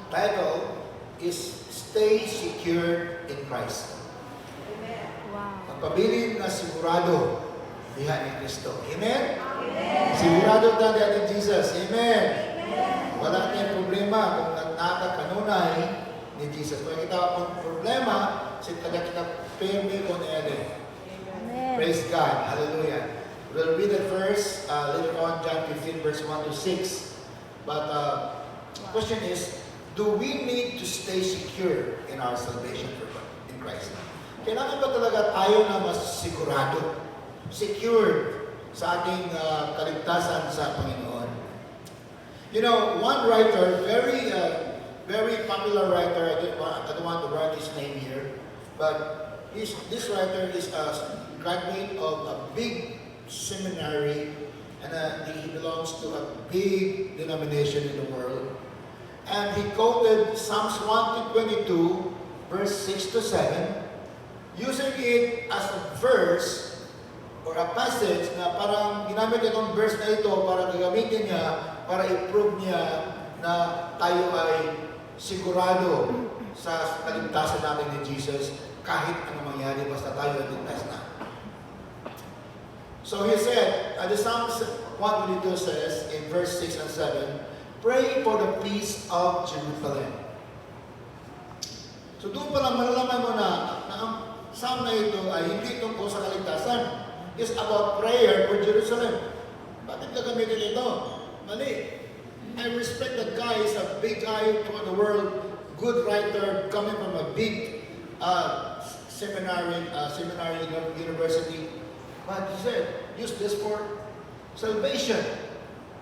title is Stay Secure in Christ. Amen. Wow. Magpabilin na sigurado diha ni Kristo. Amen? Amen. Sigurado ta diha ni Jesus. Amen? Amen. Wala tayong problema kung nakakanunay ni Jesus. Kung kita ang problema, kita pirmi ko na yan. Amen. Praise God. Hallelujah. We'll read the verse later on, John 15, verse 1 to 6. But the question is, do we need to stay secure in our salvation in Christ? Kailangan ba talaga tayo na mas sigurado, secured sa ating kaligtasan sa Panginoon? You know, one writer, very popular writer, I don't want to write his name here, but this writer is a graduate of a big seminary, and he belongs to a big denomination in the world. And he quoted Psalms 1-22, verse 6 to 7, using it as a verse or a passage na parang ginamit itong verse na ito para gagamitin niya, para i-prove niya na tayo ay sigurado sa kaligtasan natin ni Jesus kahit ano mangyari, basta tayo ay ligtas na. So he said, the Psalms 122 says in verse 6 and 7, pray for the peace of Jerusalem. So doon pa lang malalaman mo na ang psalm na ito ay hindi tungkol sa kaligtasan. It's about prayer for Jerusalem. Bakit gagamitin ito? Mali. I respect that guy. He's a big guy throughout the world, good writer, coming from a big seminary university. But he said, use this for salvation.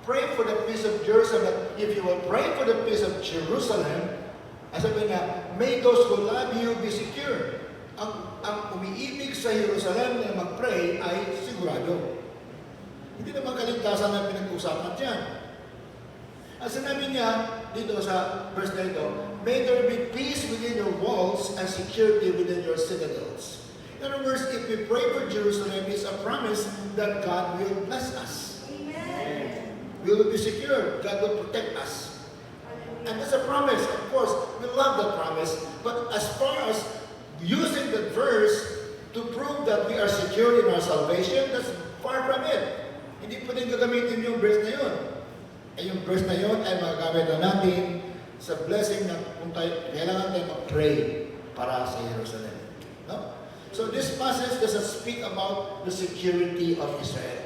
Pray for the peace of Jerusalem. If you will pray for the peace of Jerusalem, sabi niya, may those who love you be secure. Ang umiibig sa Jerusalem na mag-pray ay sigurado. Hindi naman kaligtasan na pinag-usapan dyan. Ang sinabi niya dito sa verse na ito, may there be peace within your walls and security within your citadels. In other words, if we pray for Jerusalem, it's a promise that God will bless us. Amen. We will be secure. God will protect us. And that's a promise. Of course, we love that promise. But as far as using the verse to prove that we are secure in our salvation, that's far from it. Hindi pwedeng gagamitin yung verse na yun. Yung verse na yun ay magagamit na natin sa blessing na kung tayo, kailangan tayo mag-pray para sa Jerusalem. No? So this passage doesn't speak about the security of Israel.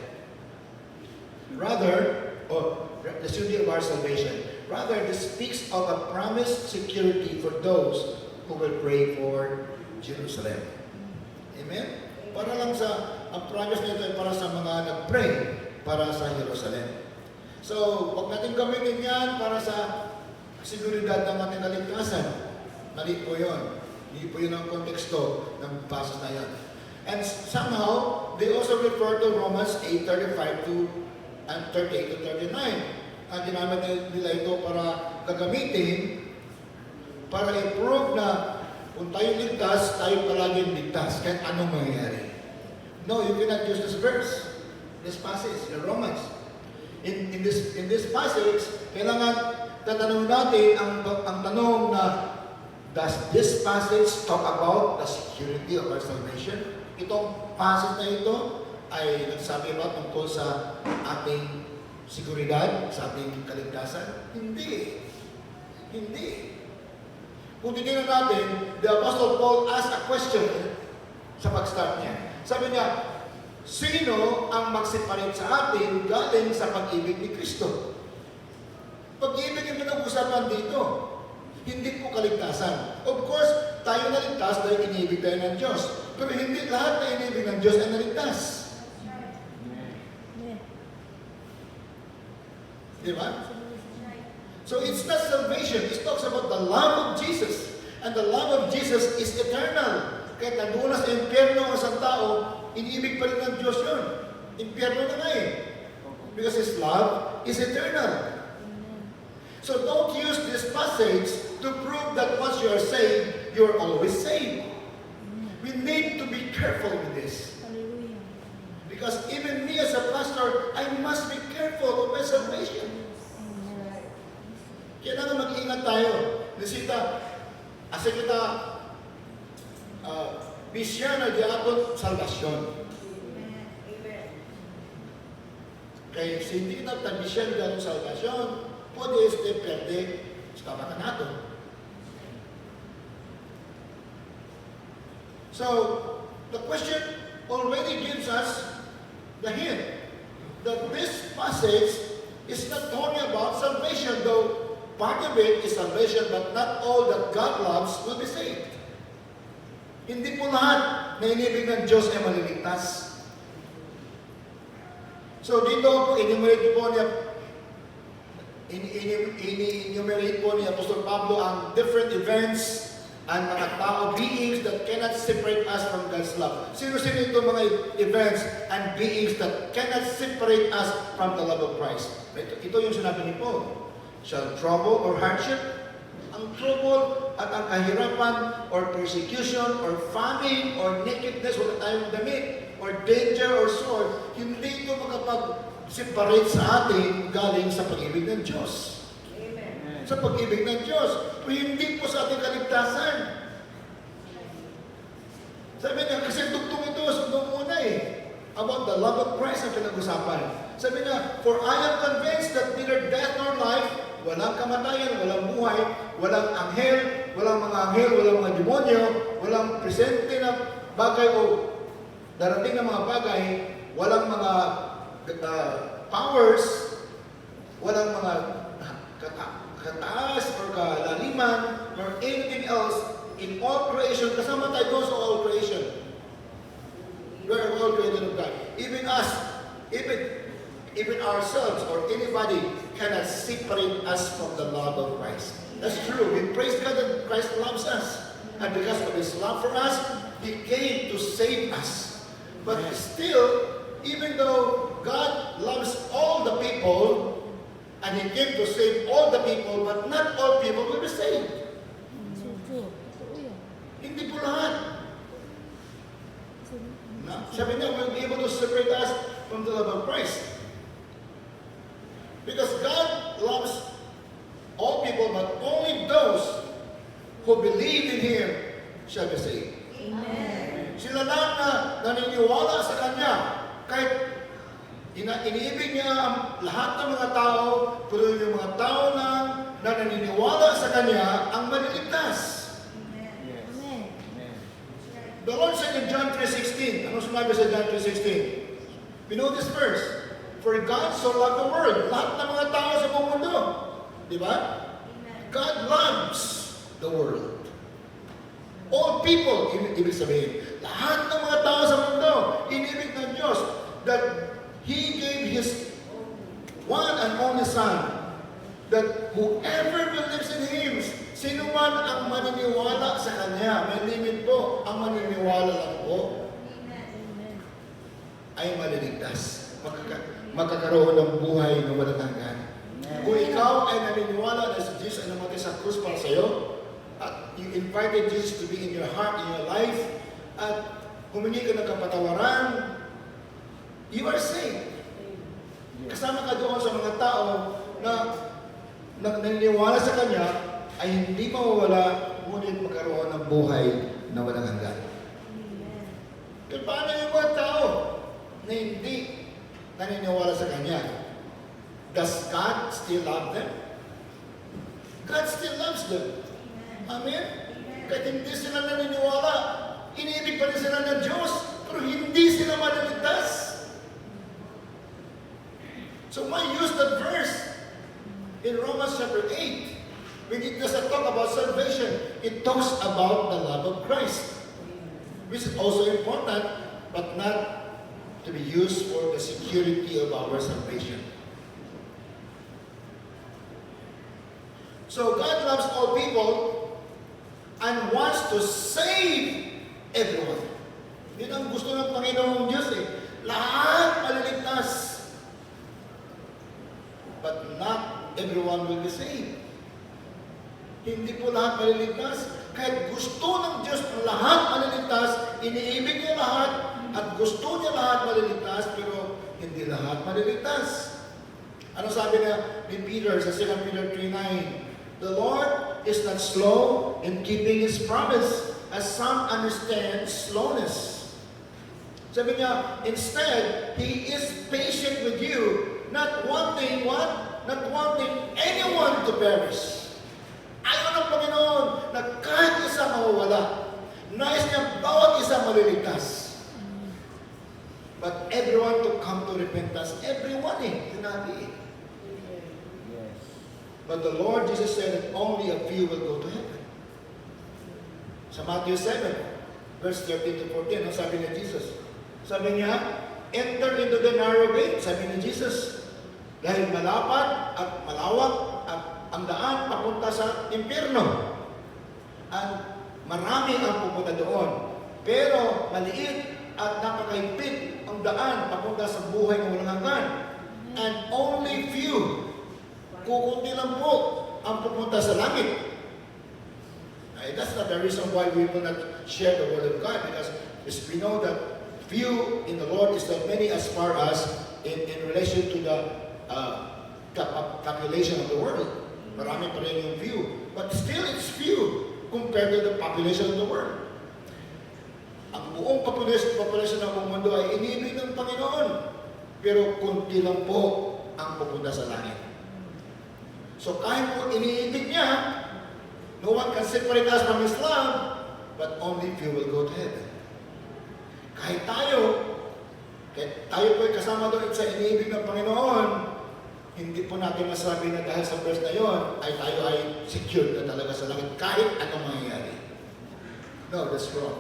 Rather, the security of our salvation. Rather, this speaks of a promised security for those who will pray for Jerusalem. Amen? Para lang ang promise nito ay para sa mga nag-pray para sa Jerusalem. So, wag natin gamitin yan para sa seguridad ng ating kaligtasan. Mali po yun. Hindi po yun ang konteksto ng passage na yan. And somehow, they also refer to Romans 8:35 and 38 to 39. Ang ginamit nila ito para gagamitin, para i-prove na kung tayo ligtas, tayo palaging ligtas. Kahit anong mangyayari. No, you cannot use this verse, this passage, in Romans. In this passage, kailangan tatanungin natin ang tanong na, does this passage talk about the security of our salvation? Itong passage na ito ay nagsabi ba tungkol sa ating seguridad, sa ating kaligtasan? Hindi. Hindi. Kung titignan natin, the Apostle Paul asked a question sa pag-start niya. Sabi niya, sino ang magseparate sa atin galing sa pag-ibig ni Kristo? Pag-ibig yung pinag-usapan dito. Hindi po kaligtasan. Of course, tayo naligtas dahil inibig tayo ng Diyos. Pero hindi lahat na inibig ng Diyos ay naligtas. Di ba? So it's not salvation. It talks about the love of Jesus. And the love of Jesus is eternal. Kahit nandun na sa impyerno ang isang tao, inibig pa rin ng Diyos yun. Impyerno na nga eh. Because His love is eternal. So don't use this passage to prove that once you are saved, you're always saved. We need to be careful with this. Because even me as a pastor, I must be careful of my salvation. Kailangan mag-ingat tayo. nisita, asa kita, bisya na diapon salvasyon. Kaya hindi kita bisya na diapon salvasyon, pwede este perde sa kabakan natin. So, the question already gives us the hint that this passage is not talking about salvation, though part of it is salvation, but not all that God loves will be saved. Hindi po lahat na inibig ng Diyos ay maliligtas. So dito po, enumerate po ni Apostol Pablo ang different events and mga tao, beings that cannot separate us from God's love. Sino-sino itong mga events and beings that cannot separate us from the love of Christ? Ito yung sinabi ni Paul. Shall trouble or hardship? Ang trouble at ang kahirapan or persecution or famine or nakedness, wala tayong damit, or danger or sword, hindi ito makapag-separate sa atin galing sa pag-ibig ng Diyos. Sa pag-ibig ng Diyos. Pero hindi po sa ating kaligtasan. Sabi niya, kasi tugtong ito, nung una about the love of Christ ang pinag-usapan. Sabi niya, for I am convinced that neither death nor life, walang kamatayan, walang buhay, walang anghel, walang mga anghel, walang mga demonyo, walang presente na bagay o darating na mga bagay, walang mga powers, walang mga kataas or kalaliman or anything else in all creation. Kasama tayo doon sa all creation. We are all created of God. Even us, even ourselves or anybody cannot separate us from the love of Christ. That's true. We praise God that Christ loves us. And because of His love for us, He came to save us. But still, even though God loves all the people, and He came to save all the people, but not all people will be saved. Hindi po lahat. Sabi niya, will be able to separate us from the love of Christ. Because God loves all people, but only those who believe in Him shall be saved. Amen. Sila lang na naniniwala sa Kanya, kahit iniibig niya ang lahat ng mga tao, pero yung mga tao na naniniwala sa Kanya ang maliligtas. Amen. The Lord said in John 3:16, ano sinabi sa John 3:16? We know this verse. For God so loved the world, lahat ng mga tao sa buong mundo. Di ba? God loves the world. All people, ibig sabihin, lahat ng mga tao sa mundo, inibig ng Diyos, that He gave His one and only Son, that whoever believes in Him, sino man ang maniniwala sa Kanya, may limit po, ang maniniwala lang po, ay maliligtas. Magkakaroon ng buhay na walang hanggan. Kung ikaw ay naniniwala na si Jesus ay namatay sa krus para sa iyo, at you invited Jesus to be in your heart, in your life, at humingi ka ng kapatawaran, you are saved. Kasama ka doon sa mga tao na naniniwala sa Kanya ay hindi mawawala, ngunit magkaroon ng buhay na walang hanggan. Kaya paano yung mga tao na hindi naniniwala sa Kanya? Does God still love them? God still loves them. Amen? Kahit hindi sila naniniwala, iniibig pa rin sila ng Diyos, pero hindi sila maliligtas. So why use that verse in Romans chapter 8? When it doesn't talk about salvation, it talks about the love of Christ, which is also important, but not to be used for the security of our salvation. So God loves all people and wants to save everyone. Yun ang gusto ng Panginoong Diyos Lahat maliligtas. But not everyone will be saved. Hindi po lahat maliligtas. Kahit gusto ng Diyos ng lahat maliligtas, iniibig niya lahat, at gusto niya lahat maliligtas, pero hindi lahat maliligtas. Ano sabi ni Peter sa 2 Peter 3:9? The Lord is not slow in keeping His promise, as some understand slowness. Sabi niya, instead, He is patient with you, not wanting what? Not wanting anyone to perish. Ayaw ng Panginoon na kahit isa mawawala. Nais niya bawat isa maliligtas. But everyone to come to repentance. Everyone sinabi Yes. But the Lord Jesus said that only a few will go to heaven. Sa Matthew 7, verse 13 to 14, ang sabi ni Jesus? Sabi niya, enter into the narrow gate, sabi ni Jesus. Dahil malapad at malawak at ang daan papunta sa impyerno. At marami ang pupunta doon. Pero maliit at napakahigpit ang daan papunta sa buhay ng walang hanggan. And only few, kukunti lang po ang pupunta sa langit. That's not the reason why we will not share the word of God, because we know that few in the Lord is not many as far as in relation to the population of the world. Marami pa rin yung few. But still, it's few compared to the population of the world. Ang buong population ng buong mundo ay inibig ng Panginoon. Pero kunti lang po ang pupunta sa langit. So kahit po iniibig niya, no one can separate us from His love, but only few will go to heaven. Kahit tayo po ay kasama doon sa iniibig ng Panginoon, hindi po natin masabi na dahil sa verse na yon ay tayo ay secured na talaga sa langit kahit anong mangyayari. No, that's wrong.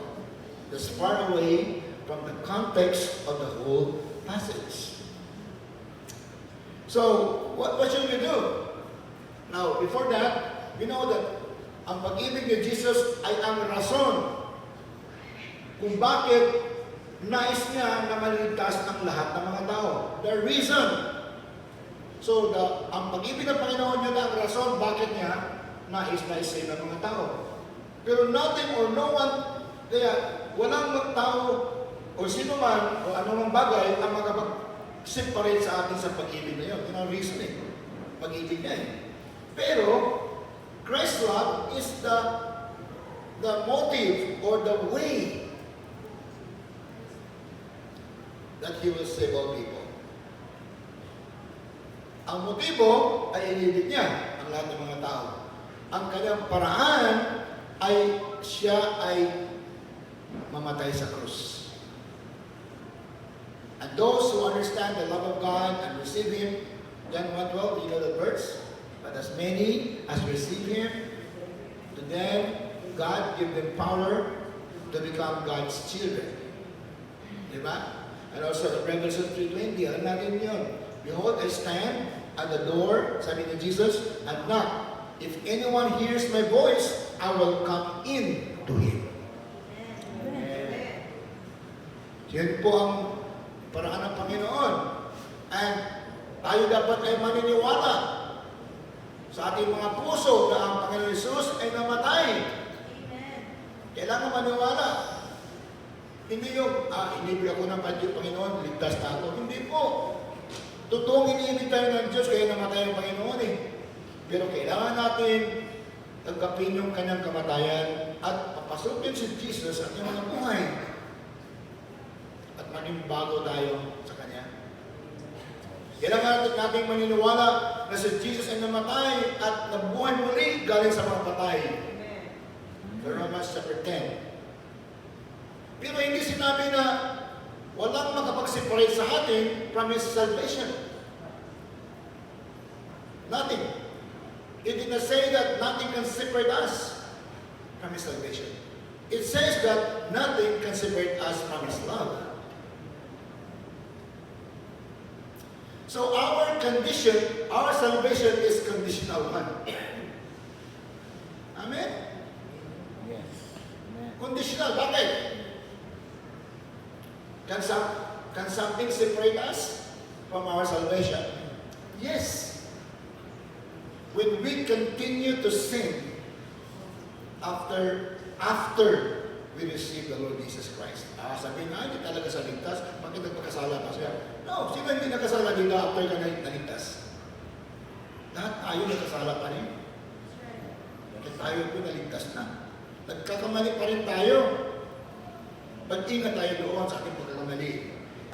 That's far away from the context of the whole passage. So, what should we do? Now, before that, we know that ang pag-ibig ni Jesus ay ang rason kung bakit nais niya na maligtas ang lahat ng mga tao. The reason. So, ang pag-ibig ng Panginoon yun ang rason bakit niya nais-save ang mga tao. Pero nothing or no one, kaya walang tao o sino man o anumang bagay ang makapag-separate sa atin sa pag-ibig na yun. Yun ang reason pag-ibig niya Pero, Christ's love is the motive or the way that He will save all people. Ang motibo ay inibig niya ang lahat ng mga tao. Ang kanyang paraan ay siya ay mamatay sa krus. And those who understand the love of God and receive Him, John 1:12, you know the verse? But as many as receive Him, to them God give them power to become God's children. Diba? And also the Revelation 3:20, alam natin yun. Behold, I stand at the door, sabi ni Jesus, and knock. If anyone hears my voice, I will come in to him. Yan po ang paraan ng Panginoon. And tayo dapat ay maniniwala sa ating mga puso na ang Panginoon Jesus ay namatay. Kailangan maniwala. Hindi yung, inibig ako ng Panginoon, ligtas na ako. Hindi po. Totoong iniibig tayo ng Diyos, kaya namatay ang Panginoon Pero kailangan natin tanggapin yung kanyang kamatayan at papasukin si Jesus at yung mga buhay. At maging bago tayo sa Kanya. Kailangan natin maniniwala na si Jesus ay namatay at nabuhay muli galing sa mga patay. Romans chapter 10. Pero hindi sinabi na walang makapag-separate sa atin from His salvation. Nothing. It did not say that nothing can separate us from His salvation. It says that nothing can separate us from His love. So our condition, our salvation is conditional one. Amen? Yes. Amen. Conditional. Bakit? Can something separate us from our salvation? Yes. When we continue to sin after we receive the Lord Jesus Christ. Sabihin na, hindi talaga sa ligtas. Bakit nagpakasala pa siya? No, sino hindi nakasala dito after ka naligtas? Lahat tayo nagkasala pa rin. tayo pinaligtas na. Nagkakamali pa rin tayo. Mag-ingat tayo doon sa ating pagkakamali.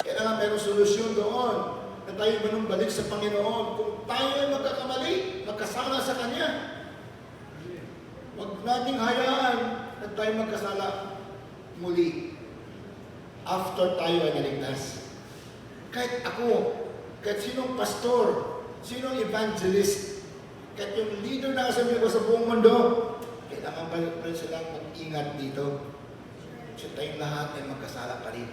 Kailangan mayroong solusyon doon na tayo manumbalik sa Panginoon. Kung tayo ay magkakamali, magkasala sa Kanya. Huwag nating hayaan na tayo magkasala muli after tayo ay naligtas. Kahit ako, kahit sinong pastor, sinong evangelist, kahit yung leader na kasabi ko sa buong mundo, kailangan pa rin silang mag-ingat dito. Kasi tayong lahat ay magkasala pa rin.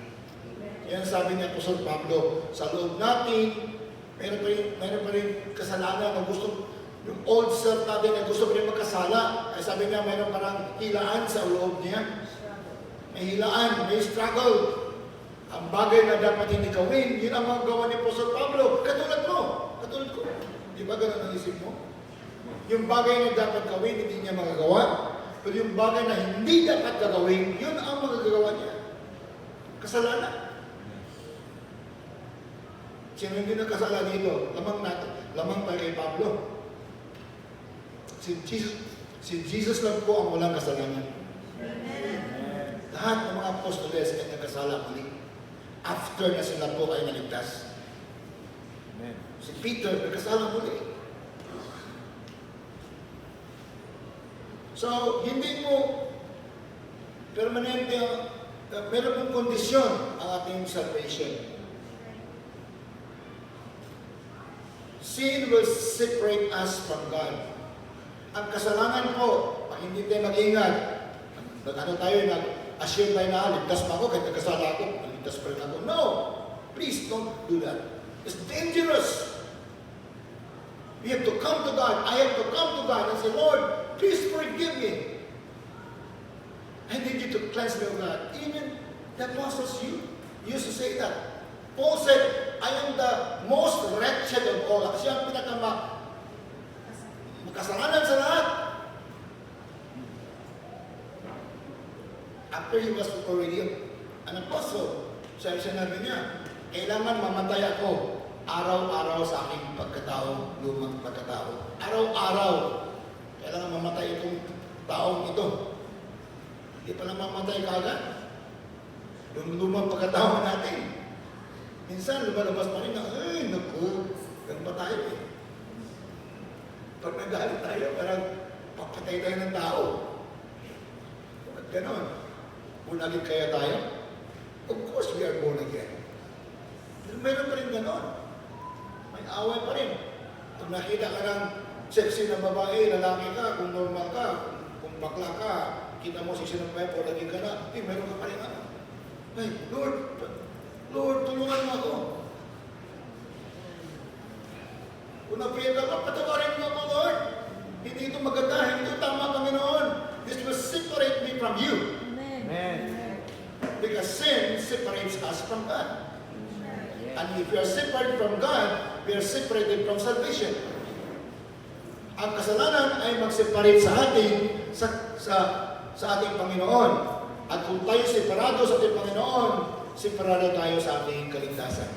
Yan sabi ni Apostol Pablo, sa loob natin, meron pa rin kasalanan na gusto, yung old self natin na gusto pa rin magkasala. Ay sabi niya, meron parang hilaan sa loob niya. May hilaan, may struggle. Ang bagay na dapat hindi gawin, yun ang magawa ni Apostol Pablo. Katulad mo, katulad ko. Di ba ganun ang isip mo? Yung bagay na dapat gawin, hindi niya magagawa. Pero yung bagay na hindi dapat gagawin, yun ang magagawa niya. Kasalanan. Sino hindi nagkasala dito? Lamang tayo kay Pablo. Si Jesus lang po ang walang kasalanan. Lahat ng mga apostoles ay nagkasala muli. After na sila po ay naligtas. Si Peter nagkasala muli. So, hindi mo permanente, meron pong kondisyon ang ating salvation. Sin will separate us from God. Ang kasalanan po, pag hindi tayo mag-ingat, nag-assume tayo na, ligtas pa ako, kahit nagkasala ako, ligtas pa rin ako. No! Please don't do that. It's dangerous. We have to come to God. I have to come to God and say, Lord, please forgive me. I need you to cleanse me, O God. Even the apostles used to say that. Paul said, I am the most wretched of all. Siya ang makasalanan sa lahat. After he was already an apostle, sinabi niya, kailangan mamatay ako araw-araw sa aking pagkatao, lumang pagkatao. Araw-araw. Kailangan mamatay itong taong ito. Hindi pa lang mamatay kagad. Yung lumang pagkatao natin. Minsan, lumalabas pa rin na, ay, naku, ganun pa tayo eh. Pag nagalit tayo, parang papatay tayo ng tao. At gano'n. Born again kaya tayo? Of course, we are born again. Meron pa rin gano'n. May away pa rin. Kung nakita ka ng sexy na babae, lalaki ka, kung normal ka, kung bakla ka, kita mo sisi ng pepo, lagi ka na, meron ka pa rin ano. Ay, Lord, tulungan mo ako. Kung na-fail ka, patawarin mo ako, Lord. Hindi ito maganda, hindi ito tama, Panginoon. This will separate me from you. Amen. Because sin separates us from God. And if we are separated from God, we are separated from salvation. Ang kasalanan ay mag-separate sa atin sa ating Panginoon. At kung tayo separado sa ating Panginoon, separado tayo sa ating kaligtasan.